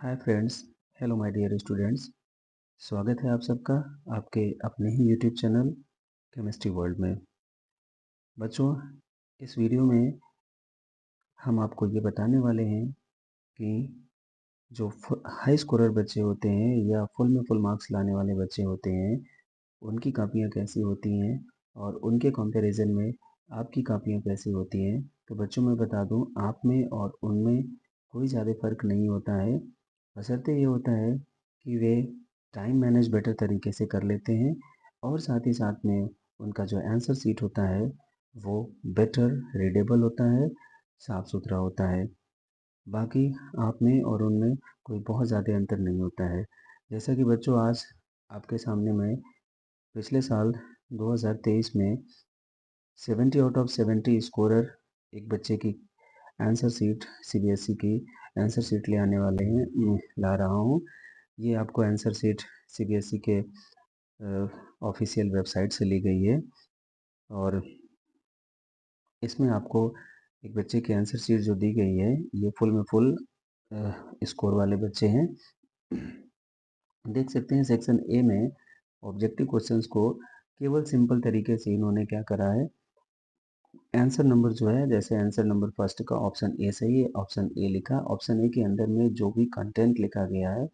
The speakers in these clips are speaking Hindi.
Hi friends, hello my dear students. स्वागत है आप सबका आपके अपने ही यूट्यूब चैनल केमिस्ट्री वर्ल्ड में। बच्चों, इस वीडियो में हम आपको ये बताने वाले हैं कि जो हाई स्कोरर बच्चे होते हैं या फुल में फुल मार्क्स लाने वाले बच्चे होते हैं, उनकी कापियाँ कैसी होती हैं और उनके कंपैरिजन में आपकी कापियाँ कैसी होती हैं। तो बच्चों, मैं बता दूं, आप में और उनमें कोई ज़्यादा फ़र्क नहीं होता है। बशर्ते ये होता है कि वे टाइम मैनेज बेटर तरीके से कर लेते हैं और साथ ही साथ में उनका जो आंसर शीट होता है वो बेटर रीडेबल होता है, साफ़ सुथरा होता है। बाकी आप में और उनमें कोई बहुत ज़्यादा अंतर नहीं होता है। जैसा कि बच्चों, आज आपके सामने मैं पिछले साल 2023 में 70 आउट ऑफ 70 स्कोरर एक बच्चे की आंसर शीट सीबीएसई की आंसर शीट ले आने वाले हैं ला रहा हूँ। ये आपको आंसर शीट सीबीएसई के ऑफिशियल वेबसाइट से ली गई है और इसमें आपको एक बच्चे की आंसर शीट जो दी गई है, ये फुल में फुल स्कोर वाले बच्चे हैं। देख सकते हैं सेक्शन ए में ऑब्जेक्टिव क्वेश्चंस को केवल सिंपल तरीके से इन्होंने क्या करा है, आंसर नंबर जो है, जैसे आंसर नंबर फर्स्ट का ऑप्शन ए सही है, ऑप्शन ए लिखा। ऑप्शन ए के अंदर में जो भी कंटेंट लिखा गया है,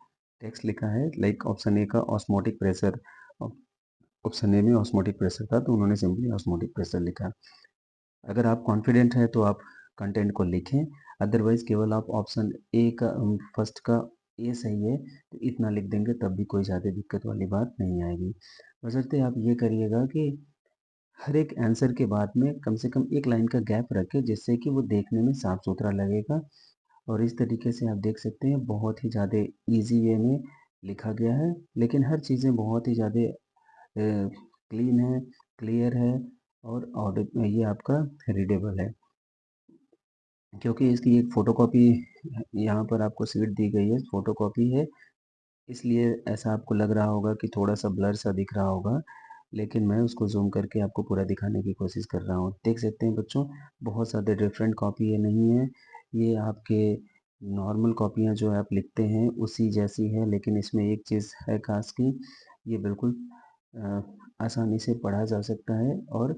टेक्स्ट लिखा है, लाइक ऑप्शन ए का ऑस्मोटिक प्रेशर, ऑप्शन ए में ऑस्मोटिक प्रेशर था तो उन्होंने सिंपली ऑस्मोटिक प्रेशर लिखा। अगर आप कॉन्फिडेंट हैं तो आप कंटेंट को लिखें, अदरवाइज केवल आप ऑप्शन ए का फर्स्ट का ए सही है तो इतना लिख देंगे, तब भी कोई ज़्यादा दिक्कत वाली बात नहीं आएगी। बशर्ते आप ये करिएगा कि हर एक आंसर के बाद में कम से कम एक लाइन का गैप रखें, जिससे कि वो देखने में साफ सुथरा लगेगा। और इस तरीके से आप देख सकते हैं बहुत ही ज़्यादा इजी वे में लिखा गया है, लेकिन हर चीज़ें बहुत ही ज़्यादा क्लीन है, क्लियर है और ऑडिट ये आपका रीडेबल है, क्योंकि इसकी एक फ़ोटोकॉपी यहाँ पर आपको शीट दी गई है, फ़ोटोकॉपी है, इसलिए ऐसा आपको लग रहा होगा कि थोड़ा-सा ब्लर सा दिख रहा होगा, लेकिन मैं उसको ज़ूम करके आपको पूरा दिखाने की कोशिश कर रहा हूँ। देख सकते हैं बच्चों, बहुत ज़्यादा डिफरेंट कॉपी ये नहीं है, ये आपके नॉर्मल कॉपियाँ जो आप लिखते हैं उसी जैसी है, लेकिन इसमें एक चीज़ है ख़ास कि ये बिल्कुल अ, आसानी से पढ़ा जा सकता है और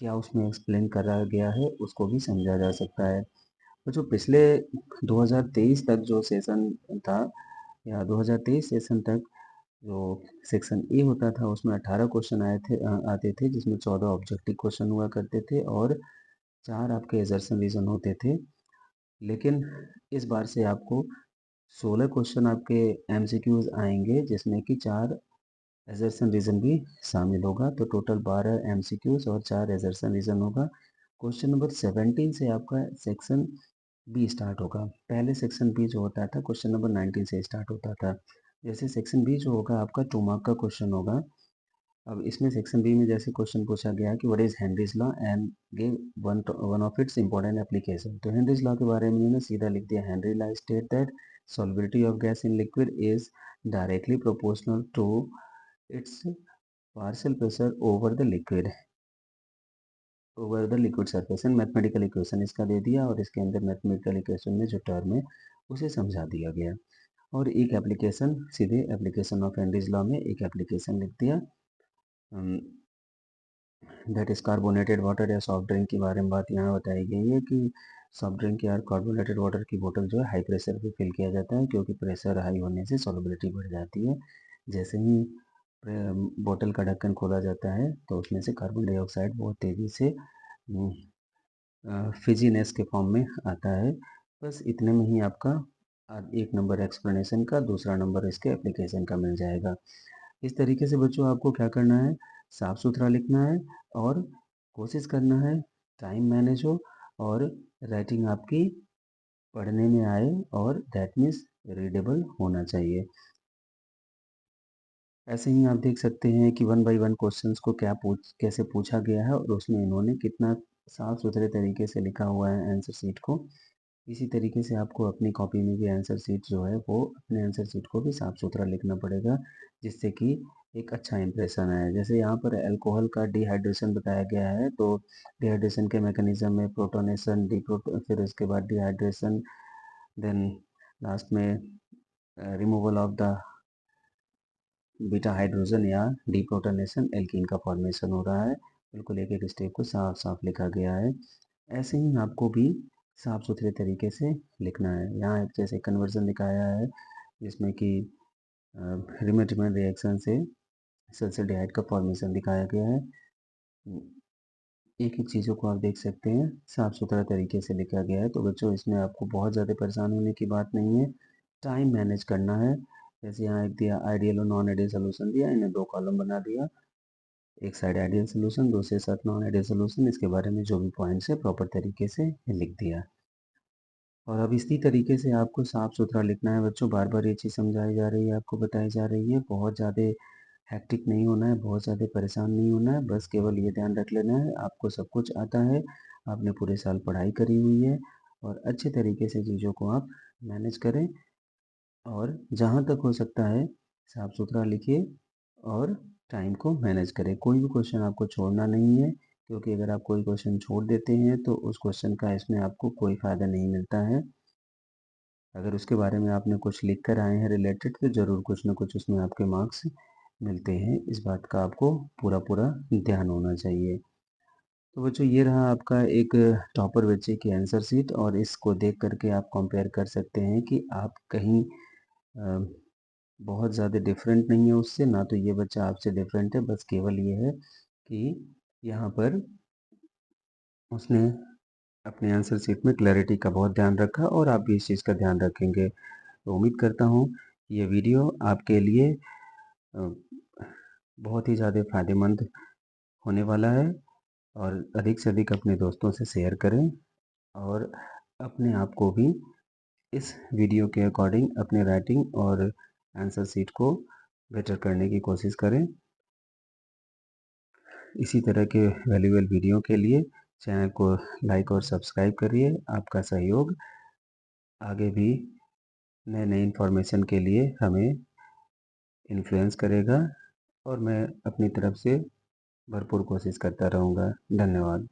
क्या उसमें एक्सप्लेन करा गया है उसको भी समझा जा सकता है। तो जो पिछले 2023 तक जो सेशन था या 2023 सेशन तक जो सेक्शन ए होता था, उसमें 18 क्वेश्चन आते थे, जिसमें 14 ऑब्जेक्टिव क्वेश्चन हुआ करते थे और 4 आपके असर्शन रीजन होते थे। लेकिन इस बार से आपको 16 क्वेश्चन आपके एमसीक्यूज आएंगे, जिसमें कि 4 असर्शन रीजन भी शामिल होगा, तो टोटल 12 एमसीक्यूज और 4 असर्शन रीजन होगा। क्वेश्चन नंबर 17 से आपका सेक्शन बी स्टार्ट होगा। पहले सेक्शन बी जो होता था क्वेश्चन नंबर 19 से स्टार्ट होता था। जैसे सेक्शन बी जो होगा आपका 2 मार्क का क्वेश्चन होगा। अब इसमें सेक्शन बी में जैसे क्वेश्चन पूछा गया है कि what is Henry's law and give one of its important application, तो हेनरीज लॉ के बारे में उन्होंने सीधा लिख दिया, Henry law state that solubility of gas in liquid is directly proportional to its partial pressure over the liquid surface and mathematical equation इसका दे दिया, और इसके अंदर मैथमेटिकल इक्वेशन में जो टर्म है उसे समझा दिया गया। और एक एप्लीकेशन, सीधे एप्लीकेशन ऑफ हेनरीज लॉ में एक एप्लीकेशन लिख दिया, दैट इज कार्बोनेटेड वाटर या सॉफ्ट ड्रिंक के बारे में बात यहाँ बताई गई है कि सॉफ्ट ड्रिंक या कार्बोनेटेड वाटर की बोतल जो है हाई प्रेशर पे फिल किया जाता है, क्योंकि प्रेशर हाई होने से सॉल्युबिलिटी बढ़ जाती है। जैसे ही बोतल का ढक्कन खोला जाता है तो उसमें से कार्बन डाइऑक्साइड बहुत तेज़ी से फिजीनेस के फॉर्म में आता है। बस इतने में ही आपका एक नंबर एक्सप्लेनेशन का, दूसरा नंबर इसके एप्लीकेशन का मिल जाएगा। इस तरीके से बच्चों आपको क्या करना है, साफ सुथरा लिखना है और कोशिश करना है टाइम मैनेज हो और राइटिंग आपकी पढ़ने में आए, और दैट मीन्स रीडेबल होना चाहिए। ऐसे ही आप देख सकते हैं कि वन बाय वन क्वेश्चंस को कैसे पूछा गया है और उसमें इन्होंने कितना साफ सुथरे तरीके से लिखा हुआ है आंसर शीट को। इसी तरीके से आपको अपनी कॉपी में भी आंसर शीट जो है वो अपने आंसर शीट को भी साफ सुथरा लिखना पड़ेगा, जिससे कि एक अच्छा इंप्रेशन आए। जैसे यहाँ पर अल्कोहल का डिहाइड्रेशन बताया गया है, तो डिहाइड्रेशन के मैकेनिज्म में प्रोटोनेशन, फिर उसके बाद डिहाइड्रेशन, देन लास्ट में removal of the beta hydrogen या डीप्रोटोनेशन एल्कीन का फॉर्मेशन हो रहा है। बिल्कुल एक एक स्टेप को साफ साफ लिखा गया है। ऐसे ही आपको भी साफ सुथरे तरीके से लिखना है। यहाँ एक जैसे कन्वर्जन दिखाया है जिसमें कि रिमेटिमेंट रिएक्शन से सल्फाइड का फॉर्मेशन दिखाया गया है। एक एक चीज़ों को आप देख सकते हैं साफ सुथरा तरीके से लिखा गया है। तो बच्चों इसमें आपको बहुत ज़्यादा परेशान होने की बात नहीं है। टाइम मैनेज करना है। जैसे यहाँ एक दिया आइडियल और नॉन आइडियल सोल्यूशन दिया, इन्हें 2 कॉलम बना दिया। एक साइड आइडियल सोल्यूशन, दूसरे साइड नॉन आइडियल सोल्यूशन। इसके बारे में जो भी पॉइंट्स है प्रॉपर तरीके से लिख दिया। और अब इसी तरीके से आपको साफ सुथरा लिखना है बच्चों। बार बार ये चीज़ समझाई जा रही है, आपको बताई जा रही है। बहुत ज़्यादा हैक्टिक नहीं होना है, बहुत ज़्यादा परेशान नहीं होना है। बस केवल ये ध्यान रख लेना है आपको सब कुछ आता है, आपने पूरे साल पढ़ाई करी हुई है और अच्छे तरीके से चीज़ों को आप मैनेज करें और जहाँ तक हो सकता है साफ सुथरा लिखिए और टाइम को मैनेज करें। कोई भी क्वेश्चन आपको छोड़ना नहीं है, क्योंकि अगर आप कोई क्वेश्चन छोड़ देते हैं तो उस क्वेश्चन का इसमें आपको कोई फ़ायदा नहीं मिलता है। अगर उसके बारे में आपने कुछ लिख कर आए हैं रिलेटेड तो ज़रूर कुछ ना कुछ उसमें आपके मार्क्स मिलते हैं। इस बात का आपको पूरा पूरा ध्यान होना चाहिए। तो बच्चों ये रहा आपका एक टॉपर बच्चे की आंसर शीट और इसको देख करके आप कंपेयर कर सकते हैं कि आप कहीं बहुत ज़्यादा डिफरेंट नहीं है उससे, ना तो ये बच्चा आपसे डिफरेंट है। बस केवल ये है कि यहाँ पर उसने अपने आंसर शीट में क्लैरिटी का बहुत ध्यान रखा और आप भी इस चीज़ का ध्यान रखेंगे। तो उम्मीद करता हूँ ये वीडियो आपके लिए बहुत ही ज़्यादा फ़ायदेमंद होने वाला है और अधिक से अधिक अपने दोस्तों से शेयर करें और अपने आप को भी इस वीडियो के अकॉर्डिंग अपने राइटिंग और आंसर शीट को बेटर करने की कोशिश करें। इसी तरह के वैल्यूएबल वीडियो के लिए चैनल को लाइक और सब्सक्राइब करिए। आपका सहयोग आगे भी नए नए इन्फॉर्मेशन के लिए हमें इन्फ्लुएंस करेगा और मैं अपनी तरफ से भरपूर कोशिश करता रहूँगा। धन्यवाद।